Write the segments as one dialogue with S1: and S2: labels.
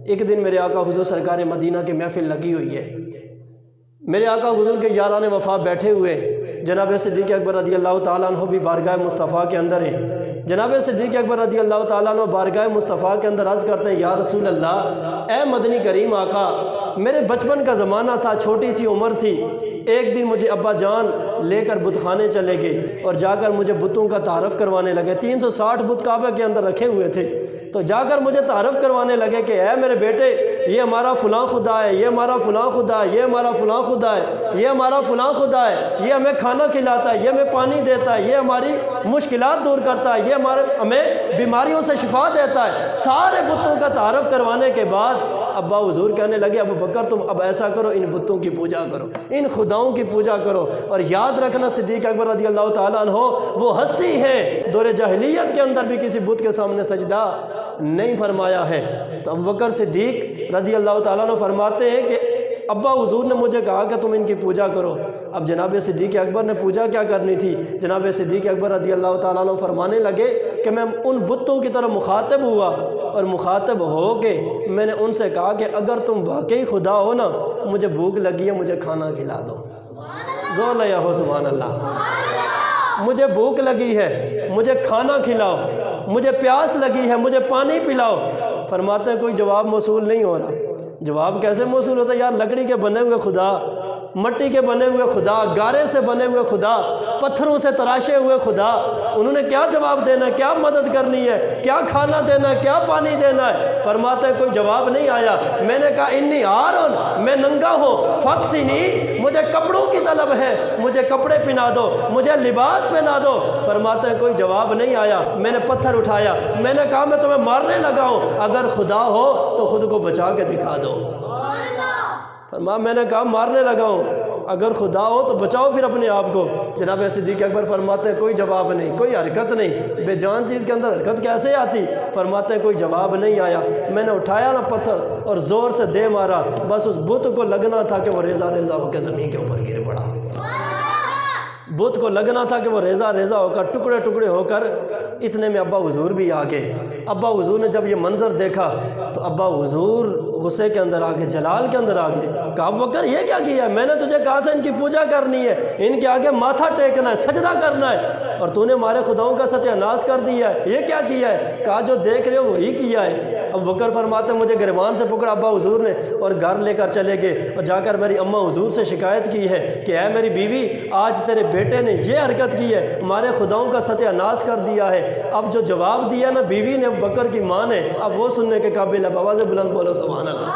S1: ایک دن میرے آقا حضور سرکار مدینہ کی محفل لگی ہوئی ہے، میرے آقا حضور کے یاران وفا بیٹھے ہوئے، جناب صدیق اکبر رضی اللہ تعالیٰ عنہ بھی بارگاہ مصطفیٰ کے اندر ہیں۔ جناب صدیق اکبر رضی اللہ تعالیٰ عنہ بارگاہ مصطفیٰ کے اندر عرض کرتے ہیں، یا رسول اللہ، اے مدنی کریم آقا، میرے بچپن کا زمانہ تھا، چھوٹی سی عمر تھی، ایک دن مجھے ابا جان لے کر بت خانے چلے گئے اور جا کر مجھے بتوں کا تعارف کروانے لگے۔ 360 بت کعبہ کے اندر رکھے ہوئے تھے، تو جا کر مجھے تعارف کروانے لگے کہ اے میرے بیٹے، یہ ہمارا فلاں خدا ہے، یہ ہمارا فلاں خدا ہے، یہ ہمارا فلاں خدا ہے، یہ ہمارا فلاں خدا ہے، یہ ہمیں کھانا کھلاتا ہے، یہ ہمیں پانی دیتا ہے، یہ ہماری مشکلات دور کرتا ہے، یہ ہمیں بیماریوں سے شفا دیتا ہے۔ سارے بتوں کا تعارف کروانے کے بعد ابا حضور کہنے لگے، ابو بکر تم اب ایسا کرو، ان بتوں کی پوجا کرو، ان خداؤں کی پوجا کرو، اور یاد رکھنا صدیق اکبر رضی اللہ تعالیٰ عنہ وہ ہستی ہے دور جاہلیت کے اندر بھی کسی بت کے سامنے سجدہ نہیں فرمایا ہے۔ تو ابو بکر صدیق رضی اللہ تعالیٰ عنہ فرماتے ہیں کہ ابا حضور نے مجھے کہا کہ تم ان کی پوجا کرو۔ اب جناب صدیق اکبر نے پوجا کیا کرنی تھی؟ جناب صدیق اکبر رضی اللہ تعالیٰ عنہ فرمانے لگے کہ میں ان بتوں کی طرف مخاطب ہوا، اور مخاطب ہو کے میں نے ان سے کہا کہ اگر تم واقعی خدا ہو نا، مجھے بھوک لگی ہے، مجھے کھانا کھلا دو۔ زور لیا ہو سبحان اللہ۔ مجھے بھوک لگی ہے، مجھے کھانا کھلاؤ، مجھے پیاس لگی ہے، مجھے پانی پلاؤ۔ فرماتے ہیں کوئی جواب موصول نہیں ہو رہا۔ جواب کیسے موصول ہوتا ہے؟ یار لکڑی کے بنے ہوئے خدا، مٹی کے بنے ہوئے خدا، گارے سے بنے ہوئے خدا، پتھروں سے تراشے ہوئے خدا، انہوں نے کیا جواب دینا ہے؟ کیا مدد کرنی ہے؟ کیا کھانا دینا ہے؟ کیا پانی دینا ہے؟ فرماتے ہیں کوئی جواب نہیں آیا۔ میں نے کہا انی عارن، میں ننگا ہوں، فاکسینی، مجھے کپڑوں کی طلب ہے، مجھے کپڑے پہنا دو، مجھے لباس پہنا دو۔ فرماتے ہیں کوئی جواب نہیں آیا۔ میں نے پتھر اٹھایا، میں نے کہا میں تمہیں مارنے لگا ہوں، اگر خدا ہو تو خود کو بچا کے دکھا دو۔ میں نے کہا مارنے لگا ہوں، اگر خدا ہو تو بچاؤ پھر اپنے آپ کو۔ جناب صدیق اکبر فرماتے ہیں کوئی جواب نہیں، کوئی حرکت نہیں، بے جان چیز کے اندر حرکت کیسے آتی؟ فرماتے ہیں کوئی جواب نہیں آیا۔ میں نے اٹھایا نا پتھر اور زور سے دے مارا، بس اس بت کو لگنا تھا کہ وہ ریزہ ریزہ ہو کے زمین کے اوپر گر پڑا۔ بت کو لگنا تھا کہ وہ ریزہ ریزہ ہو کر، ٹکڑے ٹکڑے ہو کر، اتنے میں ابا حضور بھی آ گئے۔ ابا حضور نے جب یہ منظر دیکھا تو ابا حضور غصے کے اندر آ گئے، جلال کے اندر آ گئے۔ کہا ابو بکر یہ کیا کیا ہے؟ میں نے تجھے کہا تھا ان کی پوجا کرنی ہے، ان کے آگے ماتھا ٹیکنا ہے، سجدہ کرنا ہے، اور تو نے ہمارے خداؤں کا ستیہ ناش کر دیا ہے، یہ کیا کیا ہے؟ کہا جو دیکھ رہے ہو وہی کیا ہے۔ ابو بکر فرماتے ہیں مجھے گریبان سے پکڑا ابا حضور نے اور گھر لے کر چلے گئے، اور جا کر میری اماں حضور سے شکایت کی ہے کہ اے میری بیوی، آج تیرے بیٹے نے یہ حرکت کی ہے، ہمارے خداؤں کا ستیہ ناش کر دیا ہے۔ اب جو جواب دیا نا بیوی نے ابو بکر کی ماں نے، اب وہ سننے کے قابل ہے۔ آواز بلند بولو سبحان اللہ۔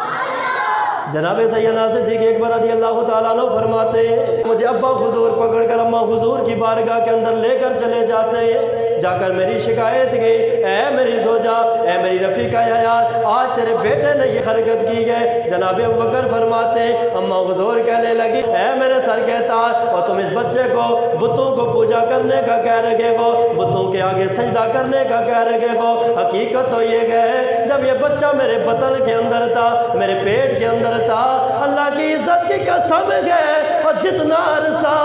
S1: جناب سیدنا صدیق اکبر رضی اللہ تعالیٰ عنہ فرماتے ہیں مجھے ابا حضور پکڑ کر اماں حضور کی بارگاہ کے اندر لے کر چلے جاتے ہیں، جا کر میری شکایت گئی، اے میری زوجہ، اے میری رفیقہ حیات، آج تیرے بیٹے نے یہ حرکت کی ہے۔ جناب ابو بکر فرماتے ہیں اماں حضور کہنے لگی اے میرے سر کے تاج، اور تم اس بچے کو بتوں کو پوجا کرنے کا کہہ رہے ہو، بتوں کے آگے سجدہ کرنے کا کہہ رہے ہو۔ حقیقت تو یہ ہے جب یہ بچہ میرے بطن کے اندر تھا، میرے پیٹ کے اندر تھا، اللہ کی عزت کی قسم ہے، اور جتنا عرصہ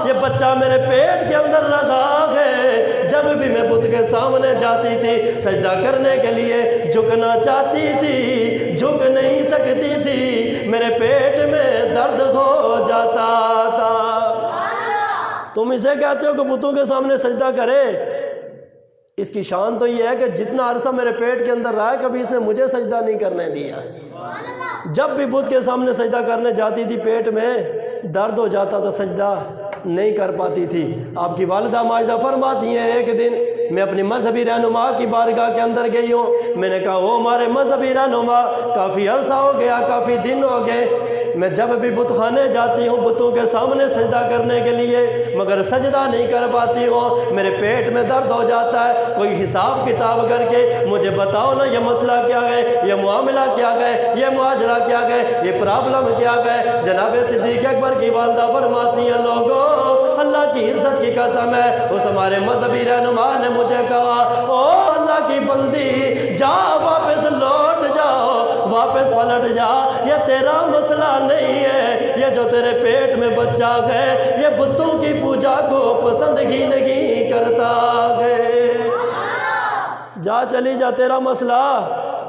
S1: یہ بچہ میرے پیٹ کے اندر رہا ہے، جب بھی میں بت کے سامنے جاتی تھی سجدہ کرنے کے لیے جھکنا چاہتی تھی، جھک نہیں سکتی تھی، میرے پیٹ میں درد ہو جاتا تھا۔ تم اسے کہتے ہو کہ بتوں کے سامنے سجدہ کرے؟ اس کی شان تو یہ ہے کہ جتنا عرصہ میرے پیٹ کے اندر رہا ہے کبھی اس نے مجھے سجدہ نہیں کرنے دیا۔ جب بھی بت کے سامنے سجدہ کرنے جاتی تھی پیٹ میں درد ہو جاتا تھا، سجدہ نہیں کر پاتی تھی۔ آپ کی والدہ ماجدہ فرماتی ہیں ایک دن میں اپنی مذہبی رہنما کی بارگاہ کے اندر گئی ہوں، میں نے کہا وہ ہمارے مذہبی رہنما کافی عرصہ ہو گیا، کافی دن ہو گئے، میں جب بھی بت خانے جاتی ہوں بتوں کے سامنے سجدہ کرنے کے لیے مگر سجدہ نہیں کر پاتی ہوں، میرے پیٹ میں درد ہو جاتا ہے، کوئی حساب کتاب کر کے مجھے بتاؤ نا یہ مسئلہ کیا ہے، یہ معاملہ کیا ہے، یہ معاجرہ کیا ہے، یہ پرابلم کیا ہے۔ جناب صدیق اکبر کی والدہ فرماتی ہیں لوگوں اللہ کی عزت کی قسم ہے اس ہمارے مذہبی رہنما نے مجھے کہا او اللہ کی بندی جا واپس لوٹ جاؤ، واپس پلٹ جا، یہ تیرا مسئلہ نہیں ہے، یہ جو تیرے پیٹ میں بچہ ہے یہ بتوں کی پوجا کو پسند ہی نہیں کرتا ہے، جا چلی جا، تیرا مسئلہ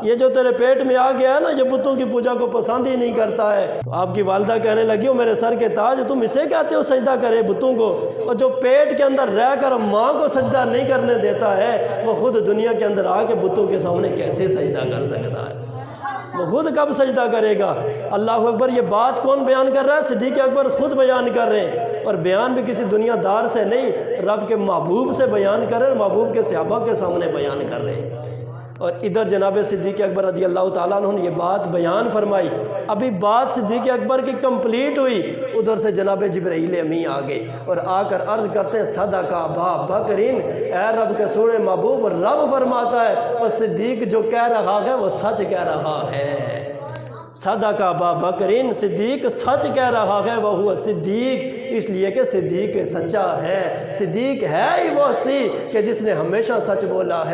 S1: یہ جو تیرے پیٹ میں آ گیا ہے نا، یہ بتوں کی پوجا کو پسند ہی نہیں کرتا ہے۔ تو آپ کی والدہ کہنے لگی، میرے سر کے تاج، تم اسے کہتے ہو سجدہ کرے بتوں کو؟ اور جو پیٹ کے اندر رہ کر ماں کو سجدہ نہیں کرنے دیتا ہے، وہ خود دنیا کے اندر آ کے بتوں کے سامنے کیسے سجدہ کر سکتا ہے؟ وہ خود کب سجدہ کرے گا؟ اللہ اکبر۔ یہ بات کون بیان کر رہا ہے؟ صدیق اکبر خود بیان کر رہے ہیں، اور بیان بھی کسی دنیا دار سے نہیں، رب کے محبوب سے بیان کر رہے ہیں، محبوب کے صحابہ کے سامنے بیان کر رہے ہیں۔ اور ادھر جناب صدیق اکبر رضی اللہ تعالیٰ عنہ نے یہ بات بیان فرمائی، ابھی بات صدیق اکبر کی کمپلیٹ ہوئی، ادھر سے جناب جبرائیل امین آ گئے اور آ کر عرض کرتے ہیں، صدق ابا بکرین، اے رب کے سونے محبوب، رب فرماتا ہے اور صدیق جو کہہ رہا ہے وہ سچ کہہ رہا ہے۔ صدق ابا بکرین، صدیق سچ کہہ رہا ہے، وہ ہوا صدیق، اس لیے کہ صدیق سچا ہے۔ صدیق ہے ہی وہ ہستی کہ جس نے ہمیشہ سچ بولا ہے۔